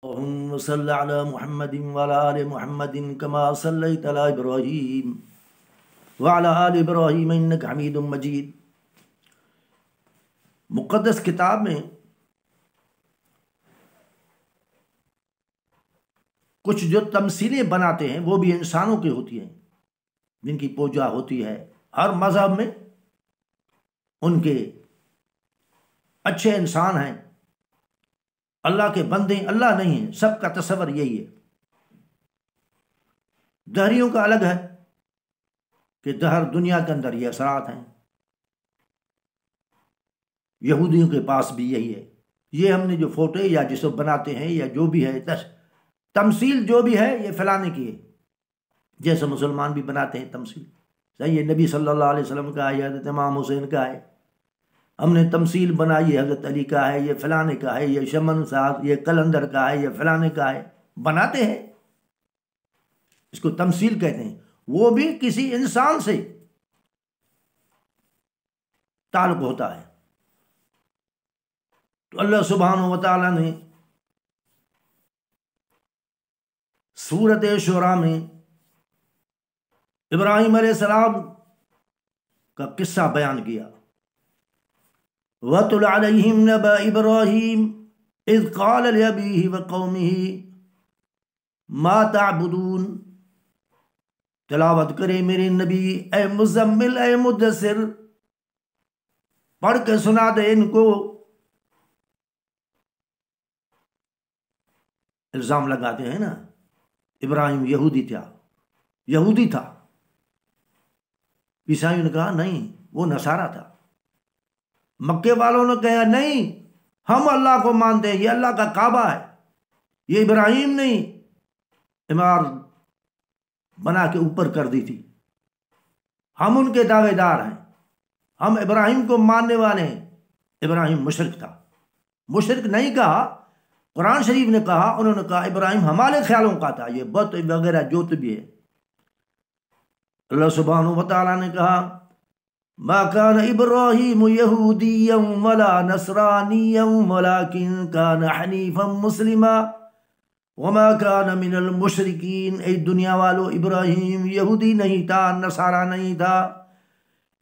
اللهم صل على محمد وعلى آل محمد كما صليت على إبراهيم وعلى آل إبراهيم إنك حميد مجيد۔ مقدس کتاب میں کچھ جو تمثیلیں بناتے ہیں وہ بھی انسانوں کی ہوتی ہیں جن کی پوجا ہوتی ہے۔ ہر مذہب میں ان کے اچھے انسان ہیں، اللہ کے بندے اللہ نہیں ہیں، سب کا تصور یہی ہے۔ دہریوں کا الگ ہے کہ دہر دنیا کے اندر یہ اثرات ہیں، یہودیوں کے پاس بھی یہی ہے۔ یہ ہم نے جو فوٹو یا جسے بناتے ہیں یا جو بھی ہے تمثیل جو بھی ہے یہ فلانے کی ہے، جیسے مسلمان بھی بناتے ہیں تمثیل۔ صحیح ہے، نبی صلی اللہ علیہ وسلم کا ہے، حضرت امام حسین کا ہے، ہم نے تمثیل بنائی ہے، حضرت علی کا ہے، یہ فلانے کا ہے، یہ شمن صاحب، یہ قلندر کا ہے، یہ فلانے کا ہے، بناتے ہیں، اس کو تمثیل کہتے ہیں۔ وہ بھی کسی انسان سے تعلق ہوتا ہے۔ تو اللہ سبحانہ و تعالیٰ نے سورۃ شعراء میں ابراہیم علیہ السلام کا قصہ بیان کیا۔ وَاتْلُ عَلَيْهِمْ نَبَأَ إِبْرَاهِيمَ إِذْ قَالَ لِأَبِيهِ وَقَوْمِهِ مَا تَعْبُدُونَ۔ تلاوت کرے میرے نبی، اے مزمل، اے مدثر، پڑھ کے سنا دے ان کو۔ الزام لگاتے ہیں نا، ابراہیم یہودی تھا۔ عیسائیوں نے کہا نہیں، وہ نصارہ تھا۔ مکے والوں نے کہا نہیں، ہم اللہ کو مانتے ہیں، یہ اللہ کا کعبہ ہے، یہ ابراہیم نہیں عمار بنا کے اوپر کر دی تھی، ہم ان کے دعوے دار ہیں، ہم ابراہیم کو ماننے والے ہیں۔ ابراہیم مشرک تھا۔ مشرک نہیں کہا، قرآن شریف نے کہا، انہوں نے کہا ابراہیم ہمارے خیالوں کا تھا، یہ بت وغیرہ جوت بھی ہے۔ اللہ سبحانہ و تعالیٰ نے کہا ما كان ابراہیم یہودیا ولا نصرانیا ولكن كان حنیفا مسلما وما كان من المشرکین۔ اے دنیا والو، ابراہیم یہودی نہیں تھا، نصارہ نہیں تھا،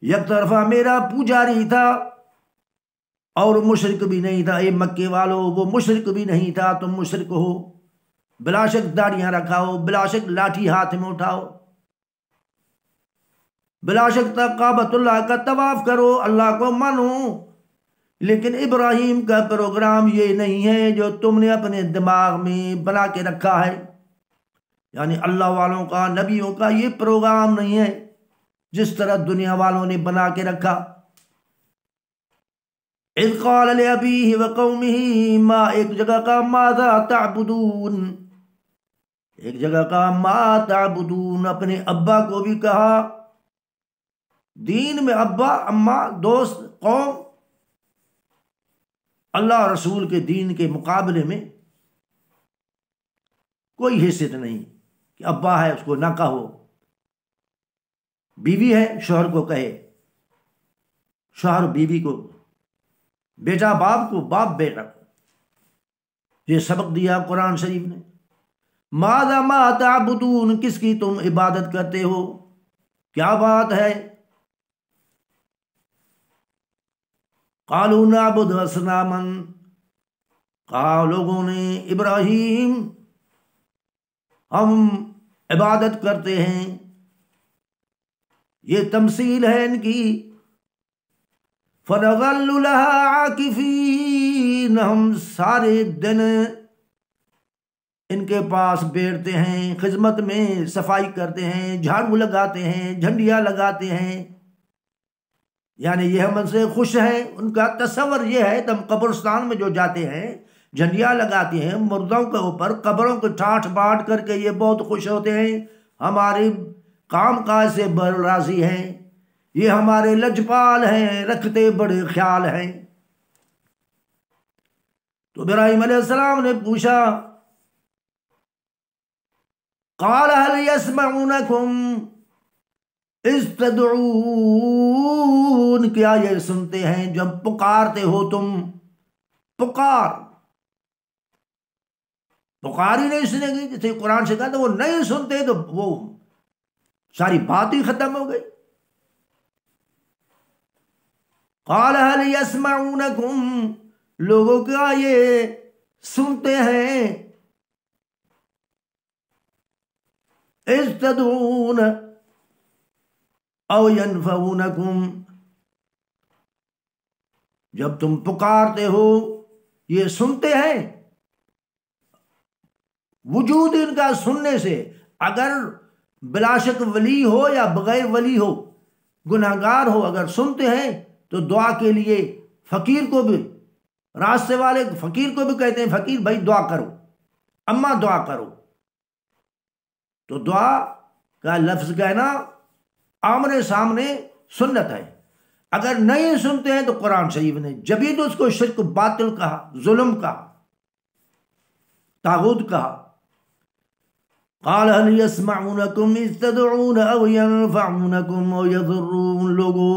یک طرفہ میرا پجاری تھا اور مشرک بھی نہیں تھا۔ اے مکے والو، وہ مشرک بھی نہیں تھا، تم مشرک ہو، بلا شک داڑیاں رکھاؤ، بلا شک لاٹھی ہاتھ میں اٹھاؤ، بلا شک کعبۃ اللہ کا طواف کرو، اللہ کو مانو، لیکن ابراہیم کا پروگرام یہ نہیں ہے جو تم نے اپنے دماغ میں بنا کے رکھا ہے۔ یعنی اللہ والوں کا، نبیوں کا یہ پروگرام نہیں ہے جس طرح دنیا والوں نے بنا کے رکھا۔ اذ قال لأبیہ وقومہ ما، ایک جگہ کا ماذا تعبدون، ایک جگہ کا ما تعبدون، اپنے ابا کو بھی کہا۔ دین میں ابا اماں دوست قوم، اللہ اور رسول کے دین کے مقابلے میں کوئی حیثیت نہیں کہ ابا ہے اس کو نہ کہو، بیوی ہے شوہر کو کہے، شوہر بیوی کو، بیٹا باپ کو، باپ بیٹا کو۔ یہ سبق دیا قرآن شریف نے۔ ماذا ما تعبدون، کس کی تم عبادت کرتے ہو، کیا بات ہے؟ قالوا نعبد اصناما، کہا لوگوں نے ابراہیم ہم عبادت کرتے ہیں، یہ تمثیل ہے ان کی۔ فنظل لها عاکفین، ہم سارے دن ان کے پاس بیٹھتے ہیں، خدمت میں صفائی کرتے ہیں، جھاڑو لگاتے ہیں، جھنڈیاں لگاتے ہیں، یعنی یہ ہم سے خوش ہیں۔ ان کا تصور یہ ہے، تم قبرستان میں جو جاتے ہیں جھنڈیاں لگاتے ہیں مردوں کے اوپر، قبروں کو ٹھاٹھ باٹ کر کے یہ بہت خوش ہوتے ہیں، ہمارے کام کاج سے بڑے راضی ہیں، یہ ہمارے لجپال ہیں، رکھتے بڑے خیال ہیں۔ تو ابراہیم علیہ السلام نے پوچھا قال هل يسمعونكم اذ تدعون، کیا یہ سنتے ہیں جب پکارتے ہو تم؟ پکار پکار ہی نہیں سنے گی، جیسے قرآن سے کہا تو وہ نہیں سنتے تو وہ ساری بات ہی ختم ہو گئی۔ قال هل يسمعونكم، لوگوں کا یہ سنتے ہیں، اذ تدعون او ينفعونكم، جب تم پکارتے ہو یہ سنتے ہیں۔ وجود ان کا سننے سے، اگر بلا شک ولی ہو یا بغیر ولی ہو، گناہگار ہو، اگر سنتے ہیں تو دعا کے لیے فقیر کو بھی، راستے والے فقیر کو بھی کہتے ہیں فقیر بھائی دعا کرو، اما دعا کرو، تو دعا کا لفظ کہنا آمنے سامنے سنت ہے۔ اگر نہیں سنتے ہیں تو قرآن شریف نے جبھی تو اس کو شرک باطل کہا، ظلم کہا، طاغوت کہا۔ قال هل يسمعونكم اذ تدعون او ينفعونكم او يضرون، لوگو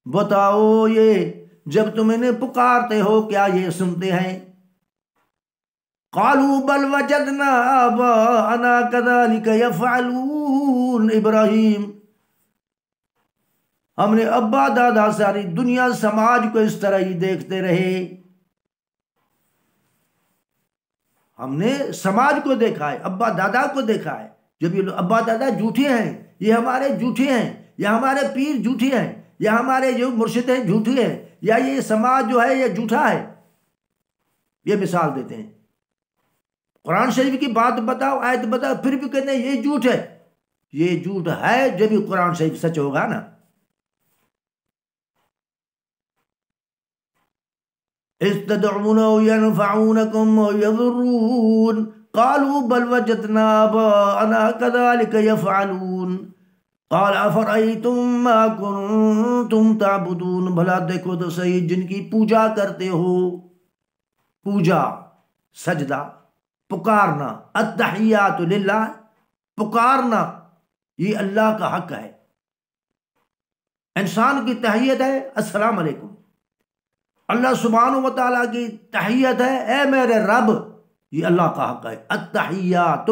بتاؤ یہ جب تم انہیں پکارتے ہو کیا یہ سنتے ہیں؟ قالوا بل وجدنا آباءنا كذلك يفعلون، ابراہیم ہم نے ابا دادا ساری دنیا سماج کو اس طرح ہی دیکھتے رہے، ہم نے سماج کو دیکھا ہے، ابا دادا کو دیکھا ہے، جب یہ ابا دادا جھوٹے ہیں، یہ ہمارے جھوٹے ہیں، یا ہمارے پیر جھوٹے ہیں، یا ہمارے جو مرشد ہیں جھوٹے ہیں، یا یہ سماج جو ہے یہ جھوٹا ہے، یہ مثال دیتے ہیں۔ قرآن شریف کی بات بتاؤ، آیت بتاؤ، پھر بھی کہتے ہیں یہ جھوٹ ہے۔ یہ جھوٹ ہے جب بھی قرآن شریف سچ ہوگا نا۔ اذ تدعون ينفعونكم ويضرون قالوا بل وجدنا آباءنا كذلك يفعلون قال افرأيتم ما كنتم تعبدون، بھلا دیکھو تو صحیح جن کی پوجا کرتے ہو، پوجا سجدہ پکارنا، التحیات للہ، پکارنا یہ اللہ کا حق ہے۔ انسان کی تحیت ہے السلام علیکم، اللہ سبحانہ و تعالیٰ کی تحیت ہے اے میرے رب، یہ اللہ کا حق ہے۔ التحیات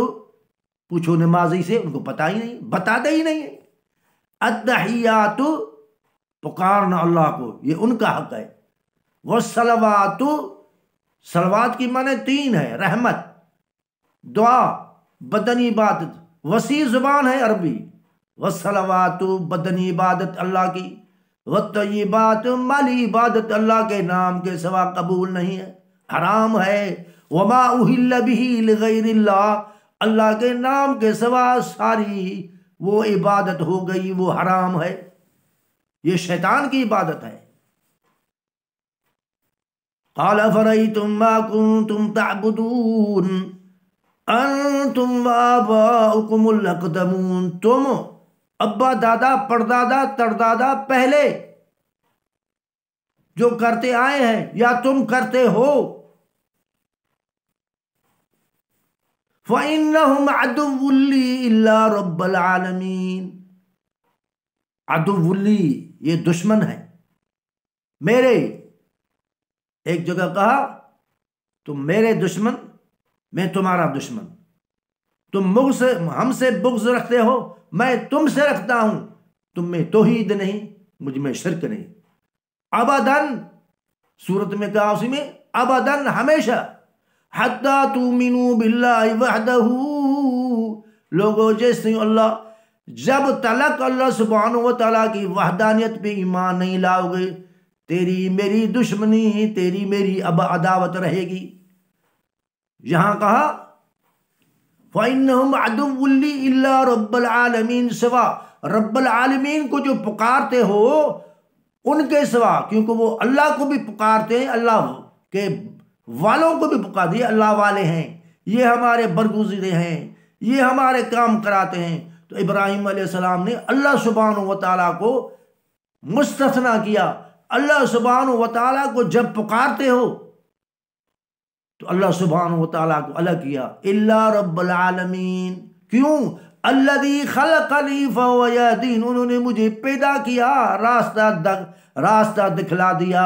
پوچھو نمازی سے، ان کو پتہ ہی نہیں، بتاتے ہی نہیں ہے۔ التحیات پکارنا اللہ کو، یہ ان کا حق ہے۔ والصلوات، صلوات کی معنی تین ہے، رحمت، دعا، بدنی عبادت، وسیع زبان ہے عربی۔ والصلوات بدنی عبادت اللہ کی، والطیبات مالی عبادت اللہ کے نام کے سوا قبول نہیں ہے، حرام ہے۔ وما اہل بہ لغیر اللہ، اللہ کے نام کے سوا ساری وہ عبادت ہو گئی، وہ حرام ہے، یہ شیطان کی عبادت ہے۔ قال افرأیتم ما کنتم تعبدون انتم وآباؤکم الاقدمون، تم ابا دادا پردادا تردادا پہلے جو کرتے آئے ہیں یا تم کرتے ہو، فَإِنَّهُمْ عَدُوٌّ لِّي إِلَّا رَبَّ الْعَالَمِينَ، عدو لی یہ دشمن ہے میرے۔ ایک جگہ کہا تم میرے دشمن، میں تمہارا دشمن، تم ہم سے بغض رکھتے ہو، میں تم سے رکھتا ہوں، تم میں توحید نہیں، مجھ میں شرک نہیں۔ ابداً، سورت میں کہا اسی میں ابداً، ہمیشہ، حتی تؤمنوا باللہ وحدہ، لوگو جیسے اللہ، جب تلک اللہ سبحانہ و تعالیٰ کی وحدانیت پہ ایمان نہیں لاؤ گے، تیری میری دشمنی، تیری میری اب عداوت رہے گی۔ یہاں کہا فَإِنَّهُمْ عَدُوٌّ لِّي إِلَّا رَبَّ الْعَالَمِينَ، سوا رب العالمین کو جو پکارتے ہو ان کے سوا، کیونکہ وہ اللہ کو بھی پکارتے ہیں، اللہ کے والوں کو بھی پکارتے ہیں، اللہ والے ہیں، یہ ہمارے برگزیدے ہیں، یہ ہمارے کام کراتے ہیں۔ تو ابراہیم علیہ السلام نے اللہ سبحانہ و تعالیٰ کو مستثنیٰ کیا۔ اللہ سبحانہ و تعالیٰ کو جب پکارتے ہو تو اللہ سبحانہ و تعالیٰ کو الگ کیا، الا رب العالمین، کیوں؟ الذی خلقنی فہو یہدین، انہوں نے مجھے پیدا کیا، راستہ دکھلا دیا۔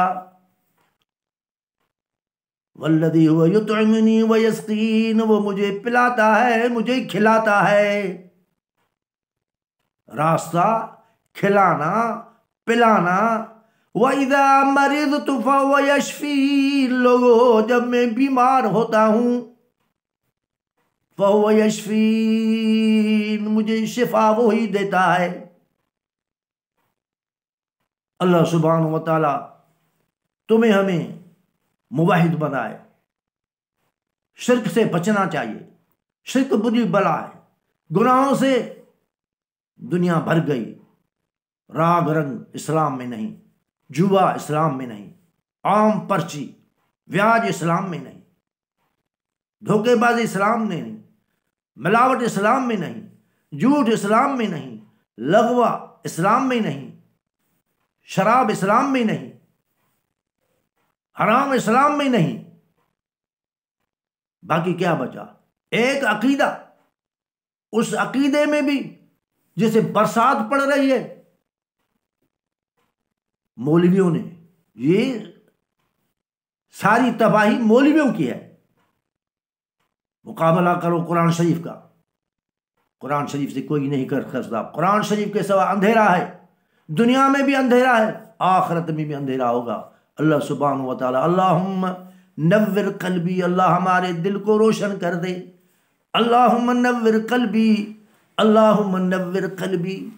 والذی هو یطعمنی ویسقین، وہ مجھے پلاتا ہے، مجھے کھلاتا ہے۔ راستہ، کھلانا، پلانا۔ وَإِذَا مَرِضْتُ فَهُوَ يَشْفِينِ، لوگو جب میں بیمار ہوتا ہوں، فَهُوَ يَشْفِينِ، مجھے شفا وہی دیتا ہے۔ اللہ سبحانہ و تعالی تمہیں ہمیں موحد بنائے۔ شرک سے بچنا چاہیے، شرک بری بلا ہے، گناہوں سے دنیا بھر گئی۔ راگ رنگ اسلام میں نہیں، جوا اسلام میں نہیں، عام پرچی بیاج اسلام میں نہیں، دھوکے بازی اسلام میں نہیں، ملاوٹ اسلام میں نہیں، جھوٹ اسلام میں نہیں، لغو اسلام میں نہیں، شراب اسلام میں نہیں، حرام اسلام میں نہیں۔ باقی کیا بچا؟ ایک عقیدہ، اس عقیدے میں بھی جیسے برسات پڑ رہی ہے، مولویوں نے، یہ ساری تباہی مولویوں کی ہے۔ مقابلہ کرو قرآن شریف کا، قرآن شریف سے کوئی نہیں کر سکتا۔ قرآن شریف کے سوا اندھیرا ہے، دنیا میں بھی اندھیرا ہے، آخرت میں بھی اندھیرا ہوگا۔ اللہ سبحانہ و تعالی اللہم نور قلبی، اللہ ہمارے دل کو روشن کر دے۔ اللہم نور قلبی، اللہم نور قلبی۔